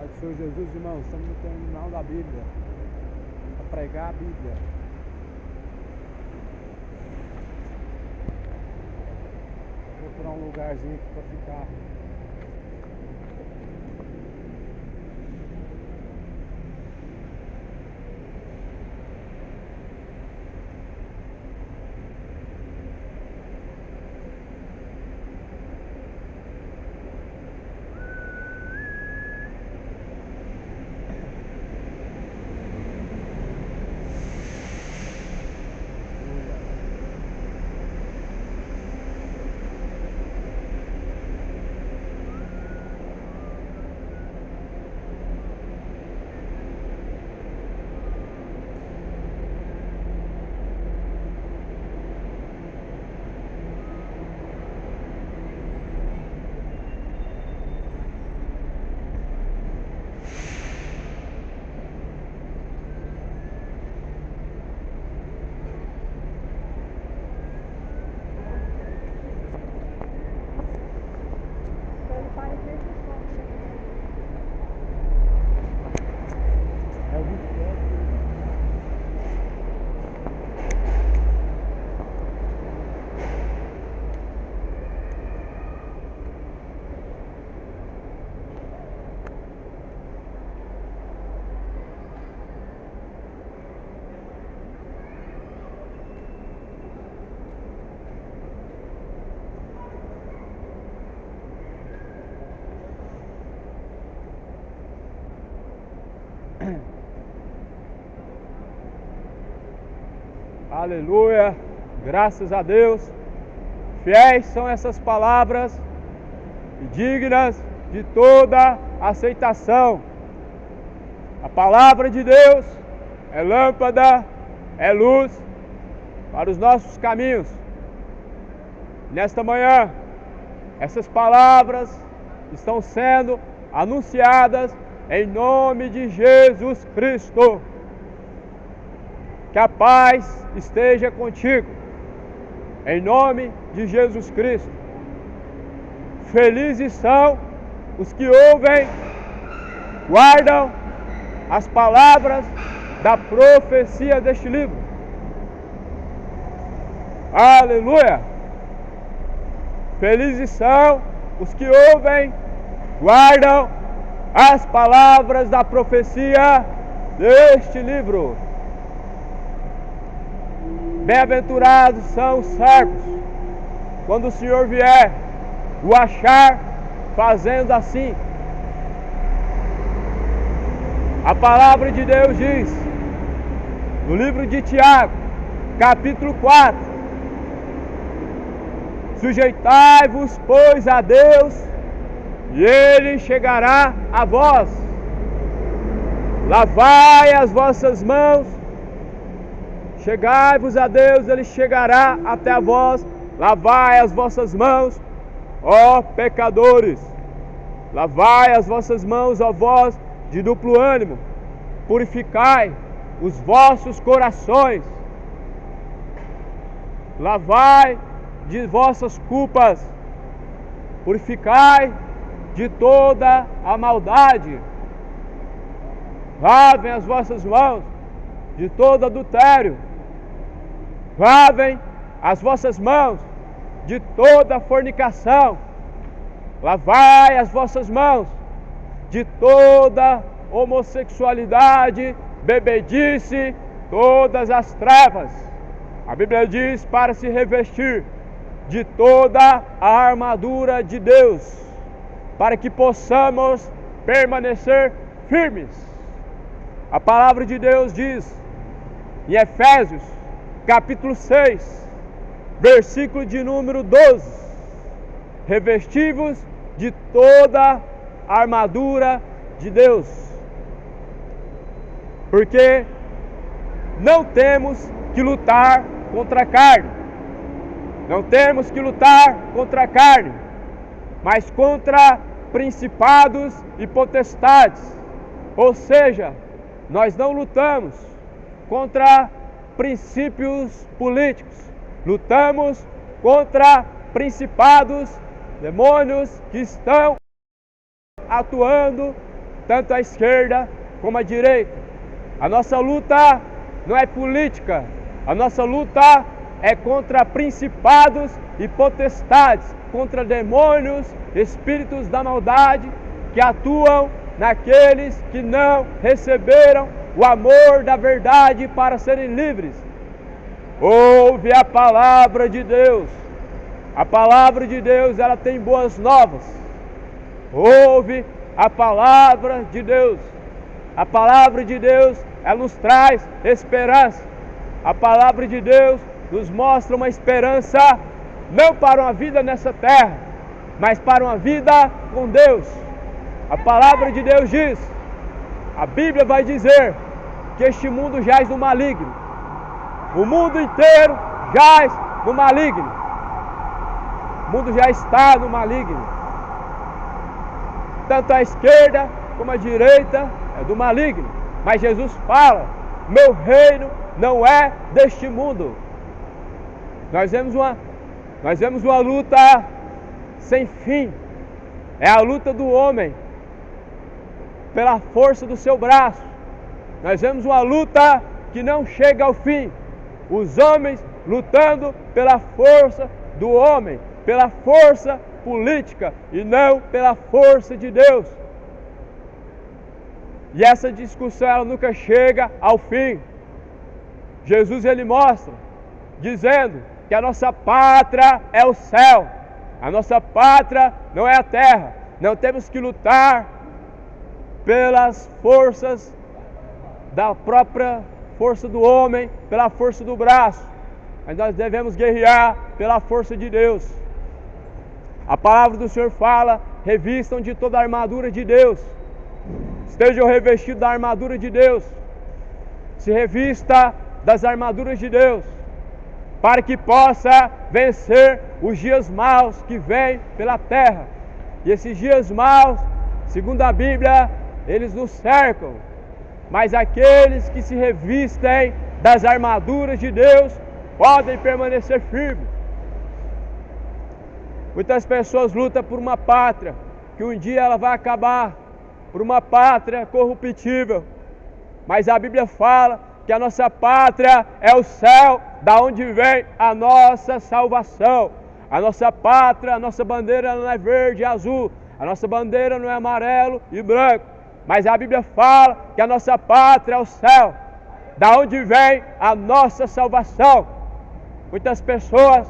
do Senhor Jesus, irmãos, estamos no terminal da Bíblia, para pregar a Bíblia. Vou procurar um lugarzinho aqui para ficar. Aleluia, graças a Deus. Fiéis são essas palavras e dignas de toda aceitação. A palavra de Deus é lâmpada, é luz para os nossos caminhos. Nesta manhã, essas palavras estão sendo anunciadas em nome de Jesus Cristo. Que a paz esteja contigo, em nome de Jesus Cristo. Felizes são os que ouvem, guardam as palavras da profecia deste livro. Aleluia! Felizes são os que ouvem, guardam as palavras da profecia deste livro. Bem-aventurados são os servos, quando o Senhor vier, o achar fazendo assim. A palavra de Deus diz, no livro de Tiago, capítulo 4, sujeitai-vos, pois, a Deus, e Ele chegará a vós. Lavai as vossas mãos, chegai-vos a Deus, Ele chegará até a vós. Lavai as vossas mãos, ó pecadores. Lavai as vossas mãos, ó vós de duplo ânimo. Purificai os vossos corações. Lavai de vossas culpas. Purificai de toda a maldade. Lavem as vossas mãos de todo adultério. Lavem as vossas mãos de toda fornicação. Lavai as vossas mãos de toda homossexualidade, bebedice, todas as trevas. A Bíblia diz para se revestir de toda a armadura de Deus, para que possamos permanecer firmes. A palavra de Deus diz em Efésios, capítulo 6, versículo de número 12: revesti-vos de toda a armadura de Deus, porque não temos que lutar contra a carne, não temos que lutar contra a carne, mas contra principados e potestades. Ou seja, nós não lutamos contra princípios políticos, lutamos contra principados, demônios que estão atuando tanto à esquerda como à direita. A nossa luta não é política, a nossa luta é contra principados e potestades, contra demônios, espíritos da maldade que atuam naqueles que não receberam o amor da verdade para serem livres. Ouve a palavra de Deus. A palavra de Deus, ela tem boas novas. Ouve a palavra de Deus. A palavra de Deus, ela nos traz esperança. A palavra de Deus nos mostra uma esperança não para uma vida nessa terra, mas para uma vida com Deus. A palavra de Deus diz, a Bíblia vai dizer que este mundo jaz no maligno. O mundo inteiro jaz no maligno. O mundo já está no maligno. Tanto a esquerda como a direita é do maligno. Mas Jesus fala, meu reino não é deste mundo. Nós vemos uma luta sem fim. É a luta do homem pela força do seu braço. Nós vemos uma luta que não chega ao fim. Os homens lutando pela força do homem, pela força política e não pela força de Deus. E essa discussão ela nunca chega ao fim. Jesus ele mostra, dizendo que a nossa pátria é o céu. A nossa pátria não é a terra. Não temos que lutar pelas forças da própria força do homem, pela força do braço, mas nós devemos guerrear pela força de Deus. A palavra do Senhor fala, revistam de toda a armadura de Deus, estejam revestidos da armadura de Deus, se revista das armaduras de Deus, para que possa vencer os dias maus que vêm pela terra. E esses dias maus, segundo a Bíblia, eles nos cercam. Mas aqueles que se revistem das armaduras de Deus podem permanecer firmes. Muitas pessoas lutam por uma pátria que um dia ela vai acabar, por uma pátria corruptível. Mas a Bíblia fala que a nossa pátria é o céu, da onde vem a nossa salvação. A nossa pátria, a nossa bandeira não é verde e azul, a nossa bandeira não é amarelo e branco. Mas a Bíblia fala que a nossa pátria é o céu, da onde vem a nossa salvação. Muitas pessoas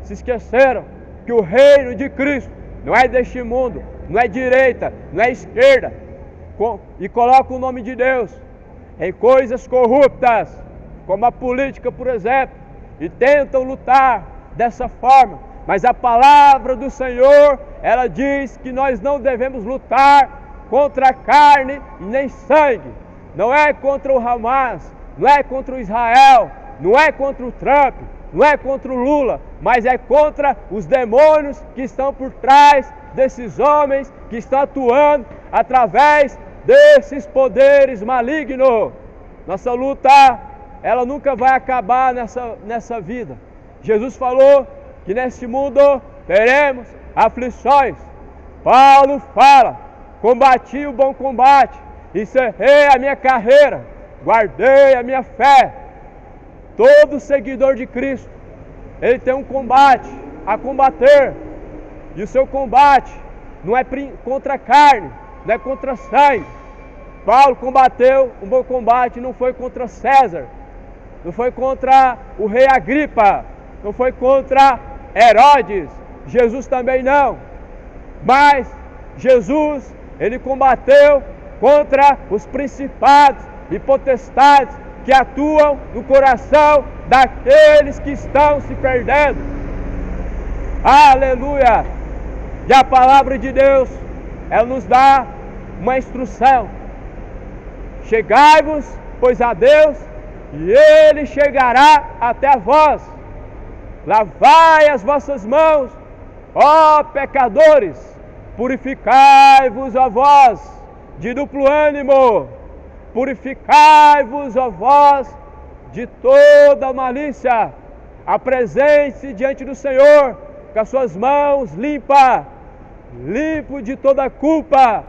se esqueceram que o reino de Cristo não é deste mundo, não é direita, não é esquerda, e colocam o nome de Deus em coisas corruptas, como a política, por exemplo, e tentam lutar dessa forma. Mas a palavra do Senhor, ela diz que nós não devemos lutar contra a carne e nem sangue. Não é contra o Hamas, não é contra o Israel, não é contra o Trump, não é contra o Lula, mas é contra os demônios que estão por trás desses homens que estão atuando através desses poderes malignos. Nossa luta, ela nunca vai acabar nessa vida. Jesus falou que neste mundo teremos aflições. Paulo fala, combati o bom combate, encerrei a minha carreira, guardei a minha fé. Todo seguidor de Cristo, ele tem um combate a combater. E o seu combate não é contra a carne, não é contra sangue. Paulo combateu um bom combate, não foi contra César, não foi contra o rei Agripa, não foi contra Herodes, Jesus também não. Mas Jesus, ele combateu contra os principados e potestades que atuam no coração daqueles que estão se perdendo. Aleluia! E a palavra de Deus, ela nos dá uma instrução. Chegai-vos, pois, a Deus, e Ele chegará até vós. Lavai as vossas mãos, ó pecadores, purificai-vos a vós de duplo ânimo, purificai-vos a vós de toda malícia. Apresente-se diante do Senhor com as suas mãos limpas, limpo de toda culpa,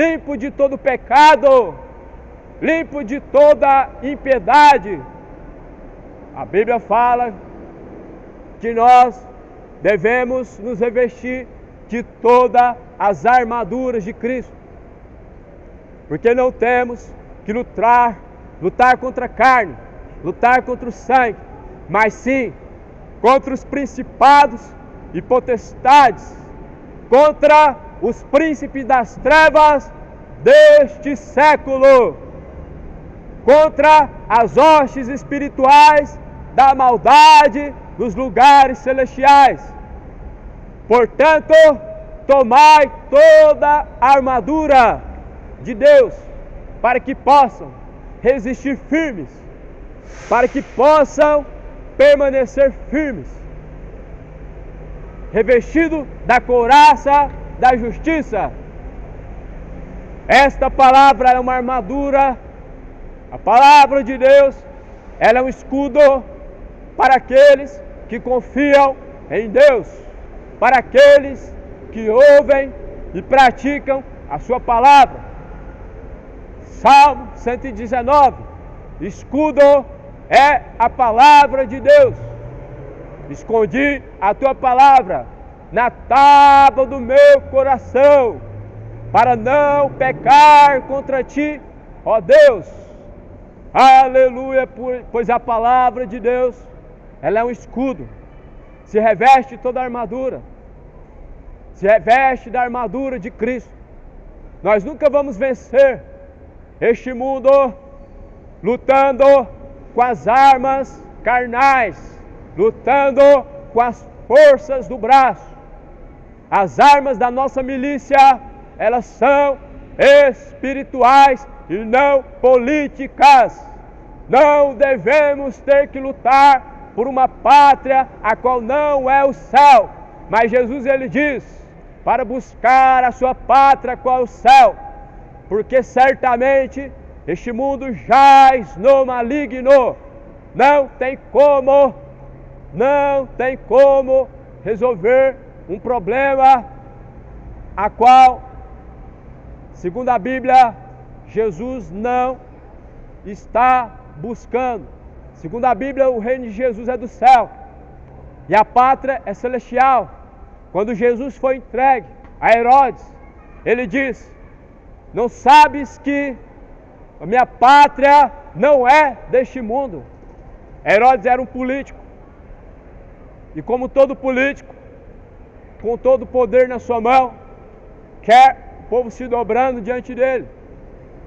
limpo de todo pecado, limpo de toda impiedade. A Bíblia fala que nós devemos nos revestir de todas as armaduras de Cristo, porque não temos que lutar contra a carne, lutar contra o sangue, mas sim contra os principados e potestades, contra os príncipes das trevas deste século, contra as hostes espirituais da maldade nos lugares celestiais. Portanto, tomai toda a armadura de Deus, para que possam resistir firmes, para que possam permanecer firmes, revestido da couraça da justiça. Esta palavra é uma armadura, a palavra de Deus, ela é um escudo para aqueles que confiam em Deus, para aqueles que ouvem e praticam a sua palavra. Salmo 119, escudo é a palavra de Deus. Escondi a tua palavra na tábua do meu coração, para não pecar contra ti, ó Deus. Aleluia, pois a palavra de Deus, ela é um escudo. Se reveste toda a armadura, se reveste da armadura de Cristo. Nós nunca vamos vencer este mundo lutando com as armas carnais, lutando com as forças do braço. As armas da nossa milícia, elas são espirituais e não políticas. Não devemos ter que lutar por uma pátria a qual não é o céu, mas Jesus ele diz para buscar a sua pátria qual é o céu, porque certamente este mundo jaz no maligno. Não tem como resolver um problema a qual, segundo a Bíblia, Jesus não está buscando. Segundo a Bíblia, o reino de Jesus é do céu e a pátria é celestial. Quando Jesus foi entregue a Herodes, ele disse: não sabes que a minha pátria não é deste mundo? Herodes era um político, e como todo político, com todo o poder na sua mão, quer o povo se dobrando diante dele,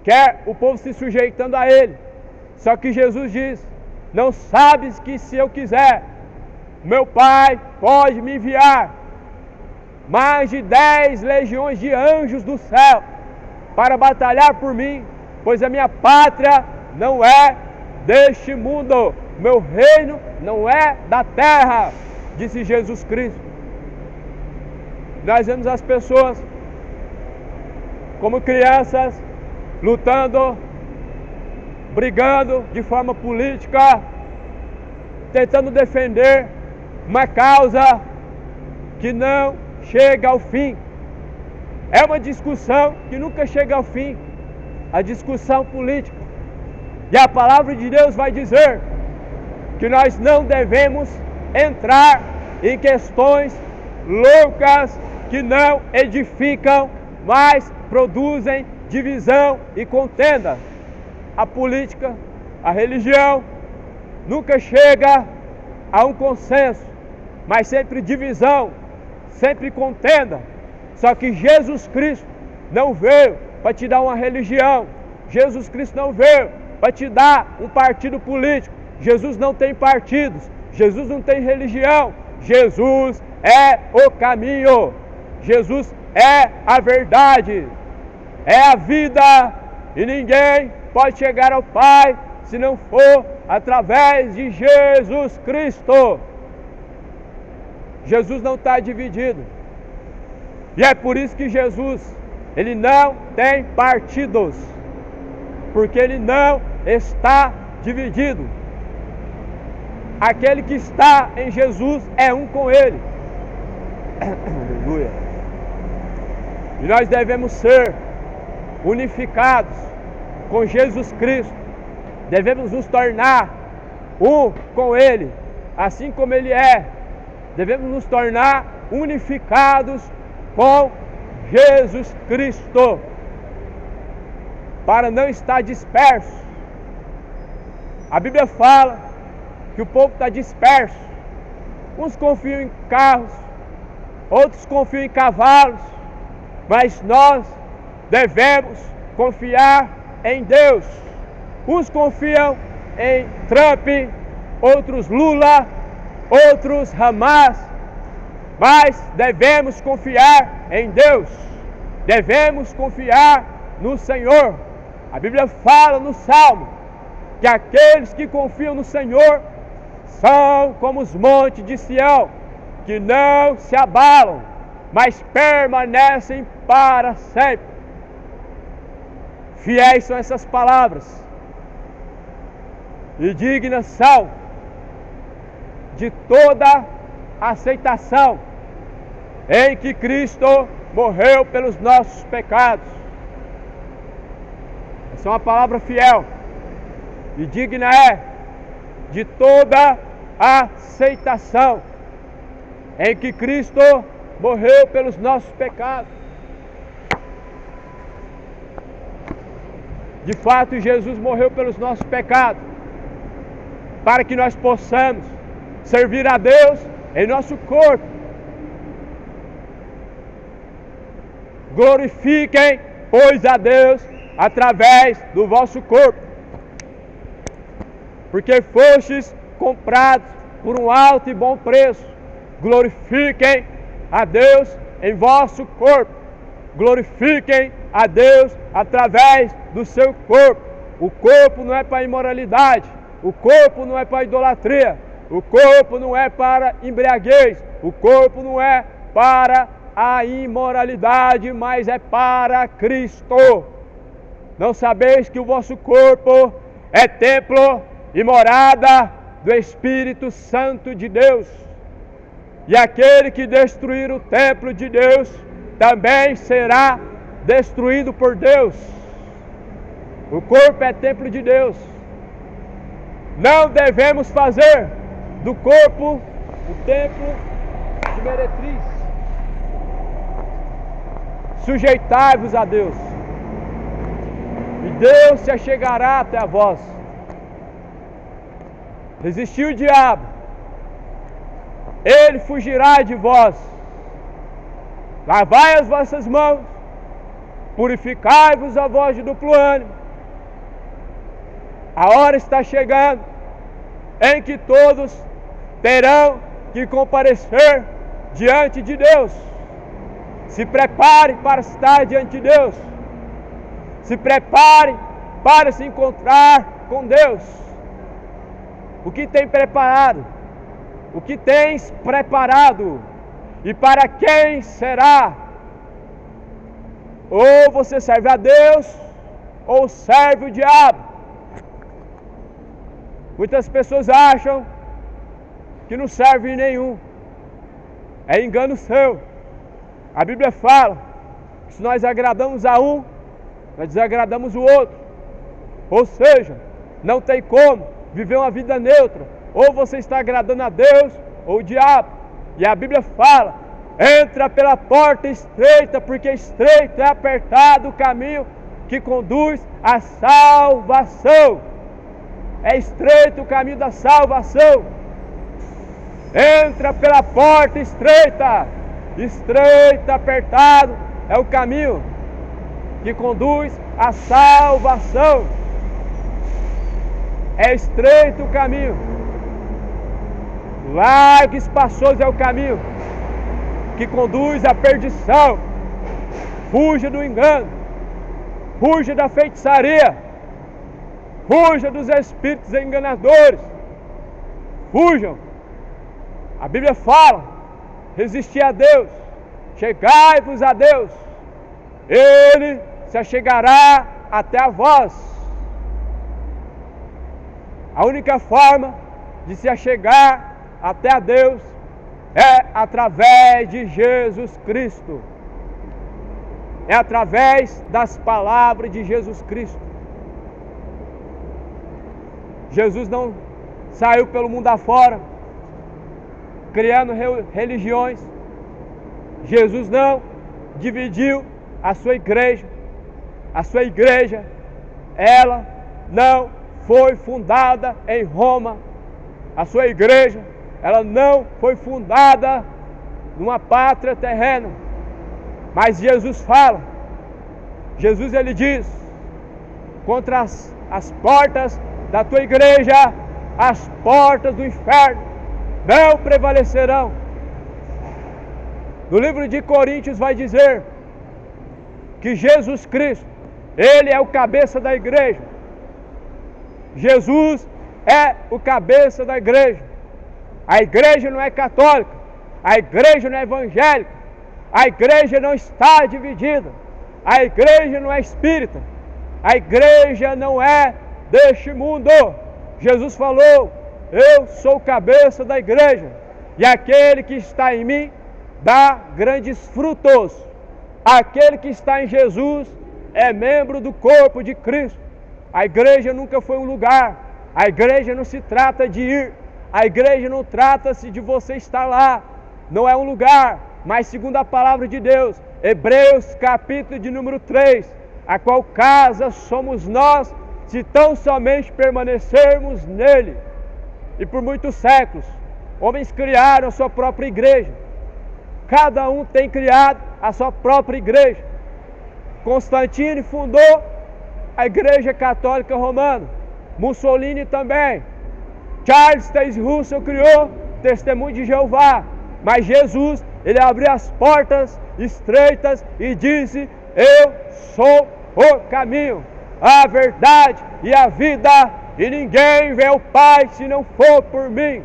quer o povo se sujeitando a ele. Só que Jesus diz: não sabes que se eu quiser, meu Pai pode me enviar mais de 10 legiões de anjos do céu para batalhar por mim, pois a minha pátria não é deste mundo, meu reino não é da terra, disse Jesus Cristo. Nós vemos as pessoas como crianças lutando, brigando de forma política, tentando defender uma causa que não chega ao fim. É uma discussão que nunca chega ao fim, a discussão política. E a palavra de Deus vai dizer que nós não devemos entrar em questões loucas que não edificam, mas produzem divisão e contenda. A política, a religião, nunca chega a um consenso, mas sempre divisão, sempre contenda. Só que Jesus Cristo não veio para te dar uma religião, Jesus Cristo não veio para te dar um partido político. Jesus não tem partidos, Jesus não tem religião, Jesus é o caminho, Jesus é a verdade, é a vida, e ninguém pode chegar ao Pai se não for através de Jesus Cristo. Jesus não está dividido, e é por isso que Jesus, ele não tem partidos, porque ele não está dividido. Aquele que está em Jesus é um com ele. Aleluia. E nós devemos ser unificados com Jesus Cristo. Devemos nos tornar um com Ele, assim como Ele é. Devemos nos tornar unificados com Jesus Cristo, para não estar disperso. A Bíblia fala que o povo está disperso. Uns confiam em carros, outros confiam em cavalos, mas nós devemos confiar em Deus. Uns confiam em Trump, outros Lula, outros Hamas, mas devemos confiar em Deus, devemos confiar no Senhor. A Bíblia fala no Salmo que aqueles que confiam no Senhor são como os montes de Sião, que não se abalam, mas permanecem para sempre. Fiéis são essas palavras, e dignas são de toda aceitação, em que Cristo morreu pelos nossos pecados. Essa é uma palavra fiel, e digna é de toda aceitação, em que Cristo morreu pelos nossos pecados. De fato, Jesus morreu pelos nossos pecados, para que nós possamos servir a Deus em nosso corpo. Glorifiquem, pois, a Deus através do vosso corpo, porque fostes comprados por um alto e bom preço. Glorifiquem a Deus em vosso corpo. Glorifiquem a Deus através do seu corpo. O corpo não é para imoralidade, o corpo não é para idolatria, o corpo não é para embriaguez, o corpo não é para a imoralidade, mas é para Cristo. Não sabeis que o vosso corpo é templo e morada do Espírito Santo de Deus? E aquele que destruir o templo de Deus também será destruído por Deus. O corpo é templo de Deus. Não devemos fazer do corpo o templo de meretriz. Sujeitai-vos a Deus, e Deus se achegará até a vós. Resistir o diabo, ele fugirá de vós. Lavai as vossas mãos, purificai-vos a vós de duplo ânimo. A hora está chegando em que todos terão que comparecer diante de Deus. Se prepare para estar diante de Deus. Se prepare para se encontrar com Deus. O que tem preparado? O que tens preparado? E para quem será? Ou você serve a Deus, ou serve o diabo. Muitas pessoas acham que não serve nenhum. É engano seu. A Bíblia fala que se nós agradamos a um, nós desagradamos o outro. Ou seja, não tem como viver uma vida neutra. Ou você está agradando a Deus ou o diabo. E a Bíblia fala: entra pela porta estreita, porque estreito é apertado o caminho que conduz à salvação. É estreito o caminho da salvação. Entra pela porta estreita. Estreito, apertado é o caminho que conduz à salvação. É estreito o caminho. Largo e espaçoso é o caminho que conduz à perdição. Fuja do engano. Fuja da feitiçaria. Fuja dos espíritos enganadores. Fujam. A Bíblia fala: resistir a Deus, chegai-vos a Deus, Ele se achegará até a vós. A única forma de se achegar até a Deus é através de Jesus Cristo. é através das palavras de Jesus Cristo. Jesus não saiu pelo mundo afora, criando religiões. Jesus não dividiu a sua igreja. A sua igreja, ela não foi fundada em Roma. A sua igreja, ela não foi fundada numa pátria terrena. Mas Jesus fala, Jesus ele diz, contra as portas da tua igreja, as portas do inferno não prevalecerão. No livro de Coríntios vai dizer que Jesus Cristo, ele é o cabeça da igreja. Jesus é o cabeça da igreja. A igreja não é católica, a igreja não é evangélica, a igreja não está dividida, a igreja não é espírita, a igreja não é deste mundo. Jesus falou, eu sou o cabeça da igreja, e aquele que está em mim dá grandes frutos. Aquele que está em Jesus é membro do corpo de Cristo. A igreja nunca foi um lugar, a igreja não se trata de ir, a igreja não trata-se de você estar lá, não é um lugar, mas segundo a palavra de Deus, Hebreus capítulo de número 3, a qual casa somos nós, se tão somente permanecermos nele. E por muitos séculos, homens criaram a sua própria igreja, cada um tem criado a sua própria igreja. Constantino fundou a Igreja Católica Romana, Mussolini também, Charles Taze Russell criou Testemunho de Jeová, mas Jesus, ele abriu as portas estreitas e disse, eu sou o caminho, a verdade e a vida, e ninguém vê o Pai se não for por mim.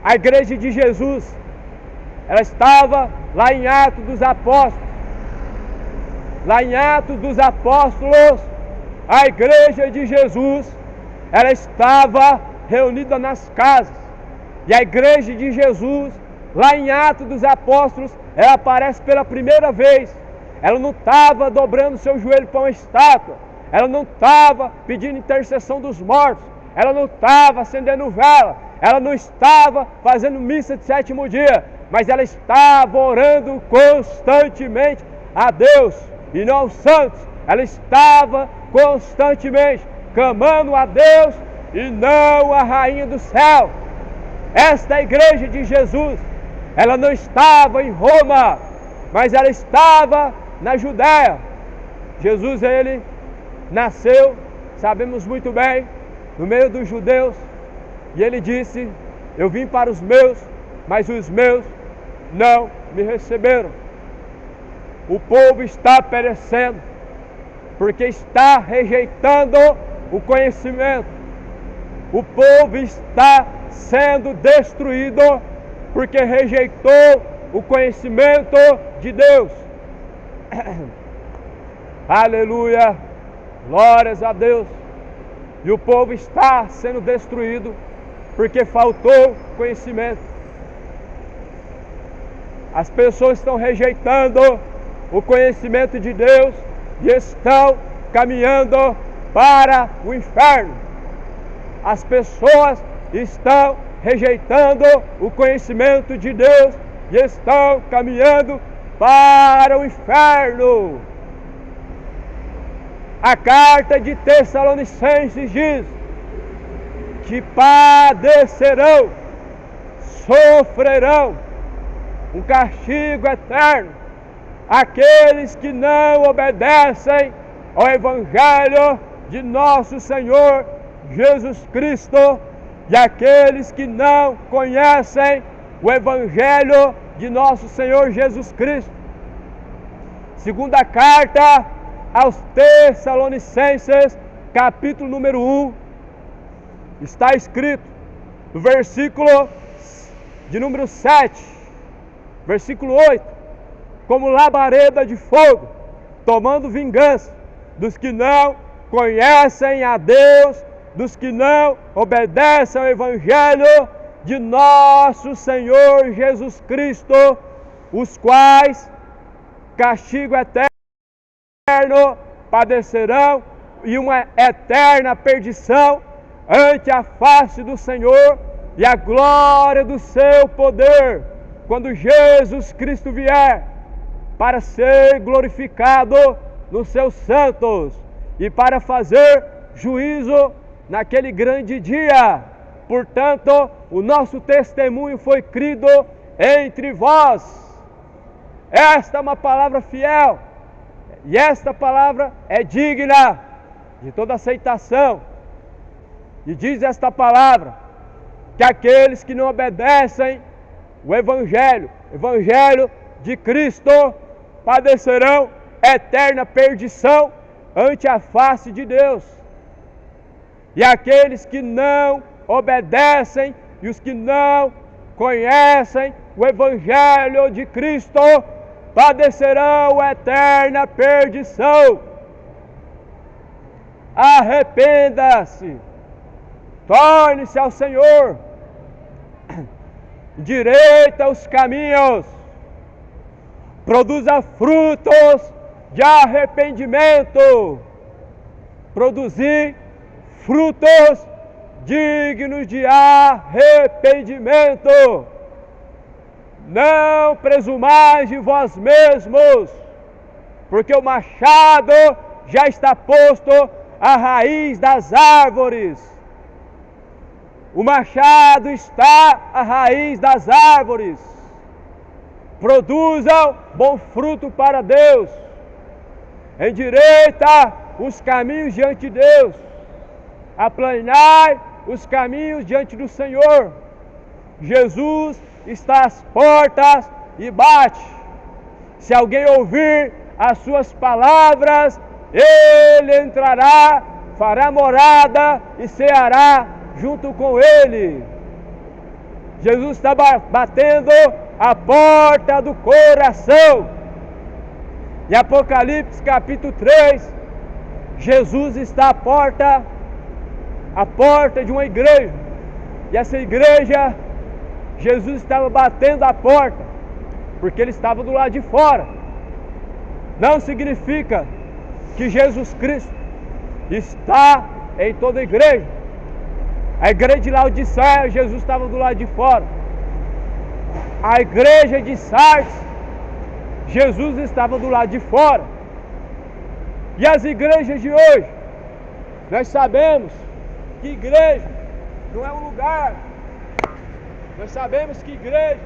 A igreja de Jesus, ela estava lá em Atos dos Apóstolos. Lá em Atos dos Apóstolos, a igreja de Jesus, ela estava reunida nas casas. E a igreja de Jesus, lá em Atos dos Apóstolos, ela aparece pela primeira vez. Ela não estava dobrando seu joelho para uma estátua. Ela não estava pedindo intercessão dos mortos. Ela não estava acendendo vela. Ela não estava fazendo missa de sétimo dia. Mas ela estava orando constantemente a Deus e não aos santos. Ela estava constantemente clamando a Deus e não a rainha do céu. Esta é a igreja de Jesus. Ela não estava em Roma, mas ela estava na Judéia. Jesus, ele nasceu, sabemos muito bem, no meio dos judeus, e ele disse, eu vim para os meus, mas os meus não me receberam. O povo está perecendo, porque está rejeitando o conhecimento. O povo está sendo destruído, porque rejeitou o conhecimento de Deus. Aleluia, glórias a Deus. E o povo está sendo destruído, porque faltou conhecimento. As pessoas estão rejeitando o conhecimento de Deus e estão caminhando para o inferno. As pessoas estão rejeitando o conhecimento de Deus e estão caminhando para o inferno. A carta de Tessalonicenses diz que padecerão, sofrerão um castigo eterno aqueles que não obedecem ao Evangelho de nosso Senhor Jesus Cristo e aqueles que não conhecem o Evangelho de nosso Senhor Jesus Cristo. Segunda carta aos Tessalonicenses, capítulo número 1, está escrito no versículo de número 7, versículo 8, como labareda de fogo, tomando vingança dos que não conhecem a Deus, dos que não obedecem ao Evangelho de nosso Senhor Jesus Cristo, os quais castigo eterno padecerão e uma eterna perdição ante a face do Senhor e a glória do seu poder, quando Jesus Cristo vier, para ser glorificado nos seus santos e para fazer juízo naquele grande dia. Portanto, o nosso testemunho foi crido entre vós. Esta é uma palavra fiel, e esta palavra é digna de toda aceitação. E diz esta palavra, que aqueles que não obedecem o Evangelho de Cristo, padecerão eterna perdição ante a face de Deus. E aqueles que não obedecem e os que não conhecem o Evangelho de Cristo, padecerão eterna perdição. Arrependa-se, torne-se ao Senhor, endireita os caminhos, produza frutos de arrependimento, produzir frutos dignos de arrependimento. Não presumais de vós mesmos, porque o machado já está posto à raiz das árvores. O machado está à raiz das árvores. Produzam bom fruto para Deus. Endireita os caminhos diante de Deus. Aplanai os caminhos diante do Senhor. Jesus está às portas e bate. Se alguém ouvir as suas palavras, ele entrará, fará morada e ceará junto com ele. Jesus está batendo a porta do coração. Em Apocalipse capítulo 3, Jesus está à porta de uma igreja. E essa igreja, Jesus estava batendo a porta, porque ele estava do lado de fora. Não significa que Jesus Cristo está em toda a igreja. A igreja de Laodiceia, Jesus estava do lado de fora. A igreja de Sardes, Jesus estava do lado de fora. E as igrejas de hoje, nós sabemos que igreja não é um lugar. Nós sabemos que igreja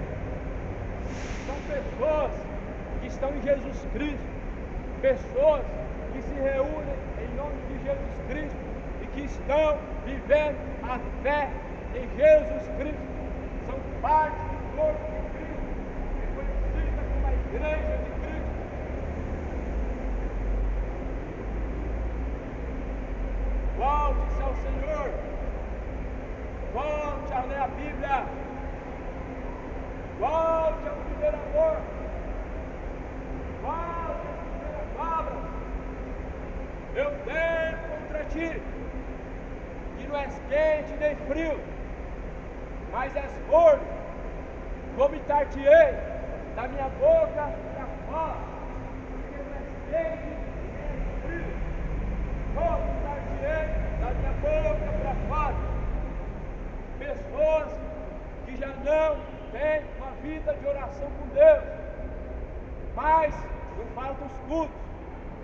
são pessoas que estão em Jesus Cristo, pessoas que se reúnem em nome de Jesus Cristo e que estão vivendo a fé em Jesus Cristo. São parte do corpo de Cristo, reconhecida como a igreja de Cristo. Volte-se ao Senhor, volte a ler a Bíblia, volte ao primeiro amor, volte às primeiras obras. Eu tenho contra ti, que não és quente nem frio, mas és morno. Vomitar-te-ei da minha boca para fora, porque não és quente nem és frio. Vomitar-te-ei da minha boca para fora. Pessoas que já não têm uma vida de oração com Deus, mas não faltam os cultos.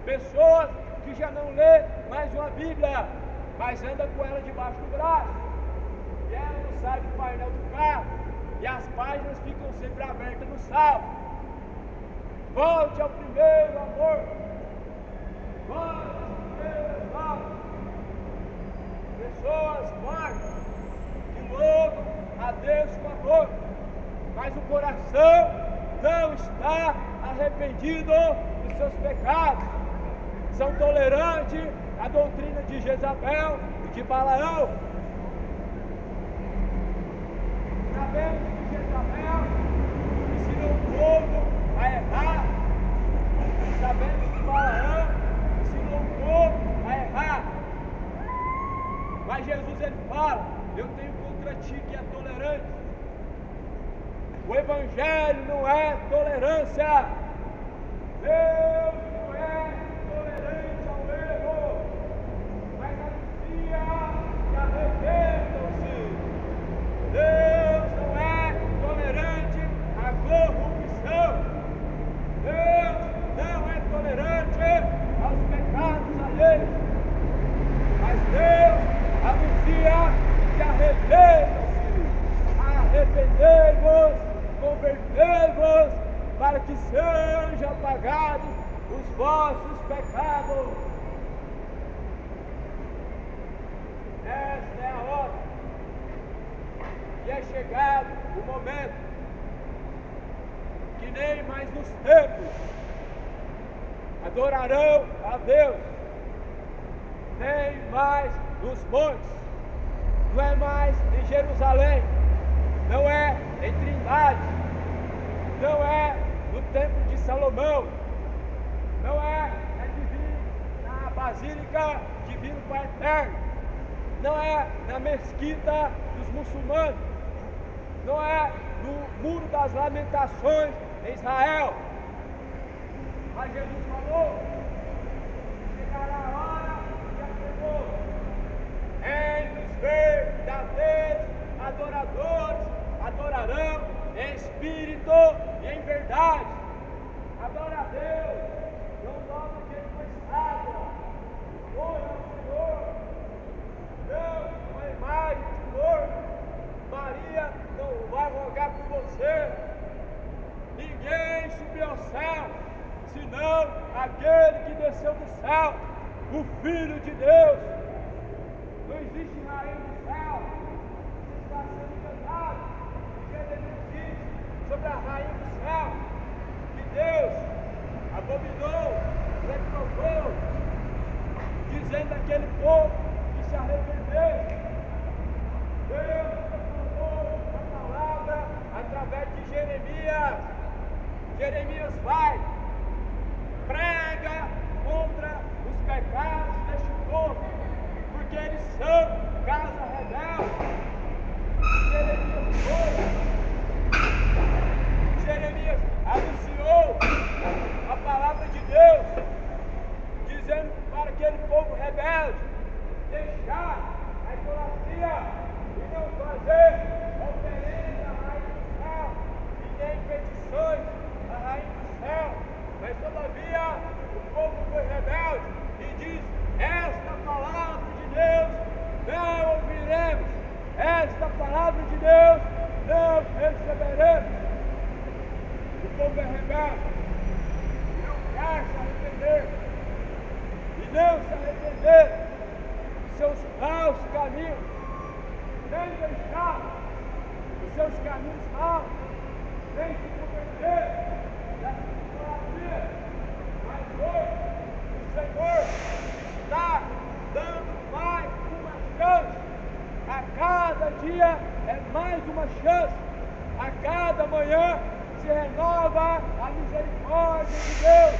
Pessoas que já não lê mais uma Bíblia, mas anda com ela debaixo do braço. E ela não sai do painel do carro, e as páginas ficam sempre abertas no salmo. Volte ao primeiro amor. Volte ao primeiro amor. Pessoas mortas que louvam a Deus com a boca, mas o coração não está arrependido dos seus pecados. São tolerantes à doutrina de Jezabel e de Balaão. Sabemos que Jezabel ensinou o povo a errar. Sabemos que Balaão ensinou o povo a errar. Mas Jesus ele fala: eu tenho contra ti que é tolerante. O Evangelho não é tolerância. Deus não é tolerante ao erro, mas anuncia que arrependam-se. Deus não é tolerante à corrupção. Deus não é tolerante aos pecados alheios. Mas Deus anuncia que arrependam-se. Arrependei-vos, convertei-vos, para que sejam apagados os vossos pecados. Esta é a hora. E é chegado o momento que nem mais nos templos adorarão a Deus, nem mais nos montes, não é mais em Jerusalém, não é em Trindade, não é no Templo de Salomão, não é na Basílica Divino Pai Eterno, não é na Mesquita dos muçulmanos, não é no Muro das Lamentações em Israel. Mas Jesus falou: chegará a hora que chegou, em os verdadeiros adoradores adorarão em espírito e em verdade. Adora a Deus, não nome que ele foi estátua, ora ao Senhor, não uma imagem de morto. Maria não vai rogar por você. Ninguém subiu ao céu, senão aquele que desceu do céu, o Filho de Deus. Não existe rainha do céu. Você está sendo enganado. Jeremias diz sobre a rainha do céu que Deus abominou, reprovou, dizendo àquele povo que se arrependeu. Deus falou a palavra através de Jeremias. Jeremias vai, prega contra os pecados deste povo, porque eles são casa rebelde. Jeremias foi, Jeremias anunciou a palavra de Deus, dizendo para aquele povo rebelde deixar a idolatria e não fazer oferenda à rainha do céu e nem petições à rainha do céu. Mas todavia o povo foi rebelde e diz: esta palavra de Deus não ouviremos, esta palavra de Deus não receberemos. O povo é rebelde e não quer se arrepender, e não se arrepender de seus maus caminhos, nem deixar os seus caminhos maus, nem se converter dessa idolatria. Mas hoje o Senhor está dando mais uma chance. A cada dia é mais uma chance. A cada manhã se renova a misericórdia de Deus.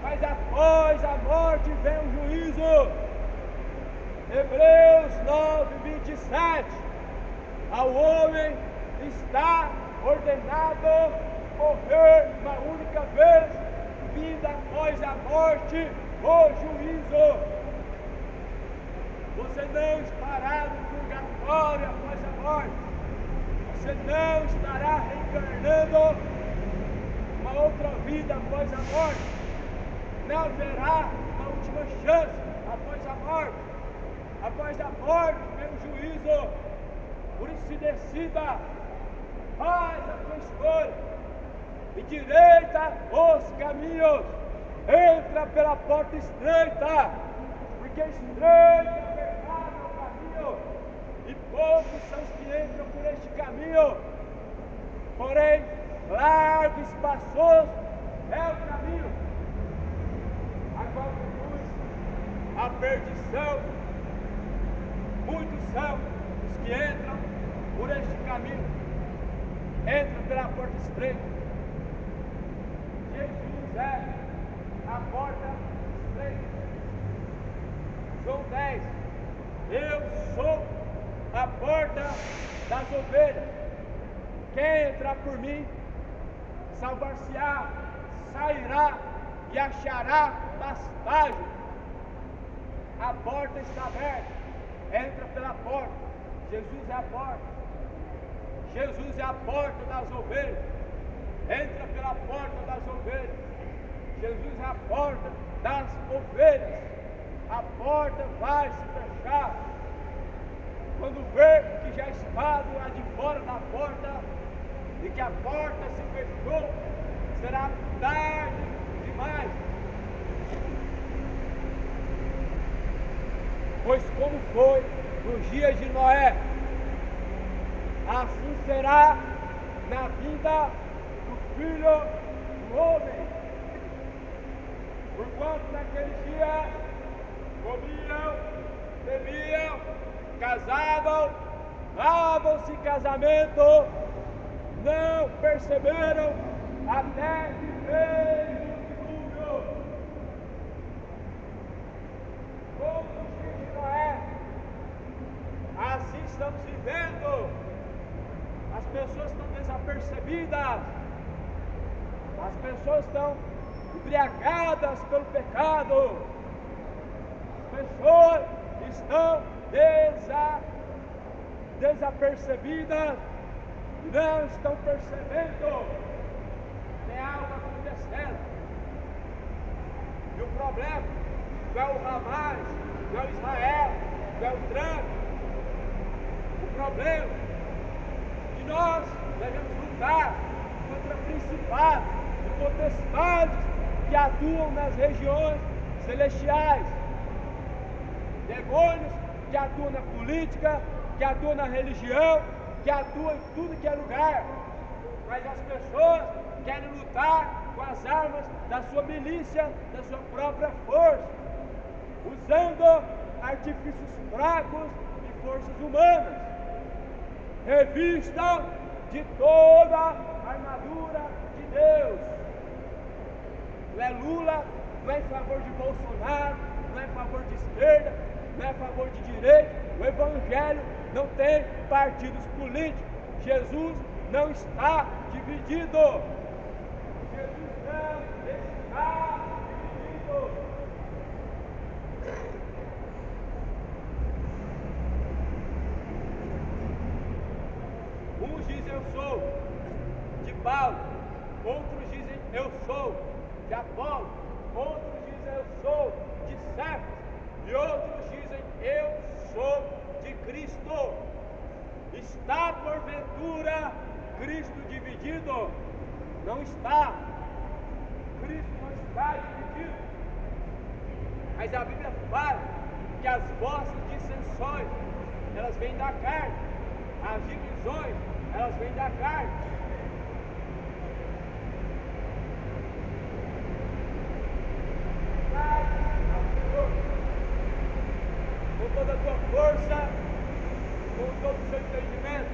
Mas após a morte vem o juízo. Hebreus 9:27. Ao homem está ordenado morrer uma única vez, vinda após a morte o juízo. Você não estará no purgatório após a morte. Você não estará reencarnando uma outra vida após a morte. Não haverá uma última chance após a morte. Após a morte vem o juízo. Por isso se decida, faz a tua escolha, endireita os caminhos, entra pela porta estreita, porque estreito e apertado é o caminho, e poucos são os que entram por este caminho. Porém, largo e espaçoso é o caminho a qual conduz a perdição. Muitos são os que entram por este caminho, entram pela porta estreita. Jesus é a porta estreita. João 10: eu sou a porta das ovelhas. Quem entrar por mim salvar-se-á, sairá e achará pastagem. A porta está aberta, entra pela porta. Jesus é a porta. Jesus é a porta das ovelhas. Entra pela porta das ovelhas. Jesus é a porta das ovelhas. A porta vai se fechar. Quando vê que já está do lado de fora da porta e que a porta se fechou, será tarde demais. Pois como foi nos dias de Noé, assim será na vinda do Filho do Homem. Porquanto naquele dia comiam, bebiam, casavam, davam-se em casamento, não perceberam até que veio o dilúvio. Como nos dias de Noé, assim estamos vivendo. As pessoas estão desapercebidas, as pessoas estão embriagadas pelo pecado, as pessoas estão desapercebidas, não estão percebendo que tem algo acontecendo. E o problema não é o Hamas, não é o Israel, não é o Trump. O problema é que nós devemos lutar contra principados e potestades que atuam nas regiões celestiais, demônios que atuam na política, que atuam na religião, que atuam em tudo que é lugar. Mas as pessoas querem lutar com as armas da sua milícia, da sua própria força, usando artifícios fracos e forças humanas. Revistam de toda a armadura de Deus. Não é Lula, não é em favor de Bolsonaro, não é em favor de esquerda, não é a favor de direita. O Evangelho não tem partidos políticos. Jesus não está dividido. Jesus não está dividido. Uns dizem eu sou de Paulo, outros dizem eu sou de Apolo, outros dizem eu sou de Cefas, e outros dizem eu sou de Cristo. Está porventura Cristo dividido? Não está. Cristo não está dividido. Mas a Bíblia fala que as vossas dissensões, elas vêm da carne. As divisões, elas vêm da carne. Com toda a tua força, com todo o seu entendimento.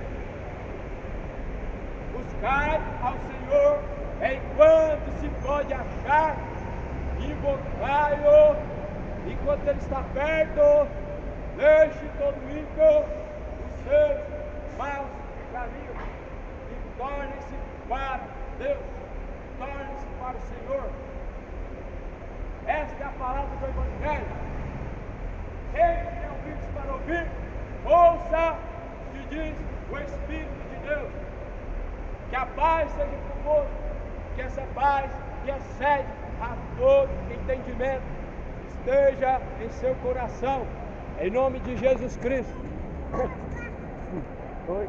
Buscai ao Senhor enquanto se pode achar, invocai-o enquanto Ele está perto. Deixe todo ímpio os seus maus caminhos e torne-se para Deus, torne-se para o Senhor. Esta é a palavra do Evangelho. Quem tem ouvidos para ouvir, ouça o que diz o Espírito de Deus. Que a paz seja convosco, que essa paz que excede a todo entendimento esteja em seu coração, em nome de Jesus Cristo. Oi.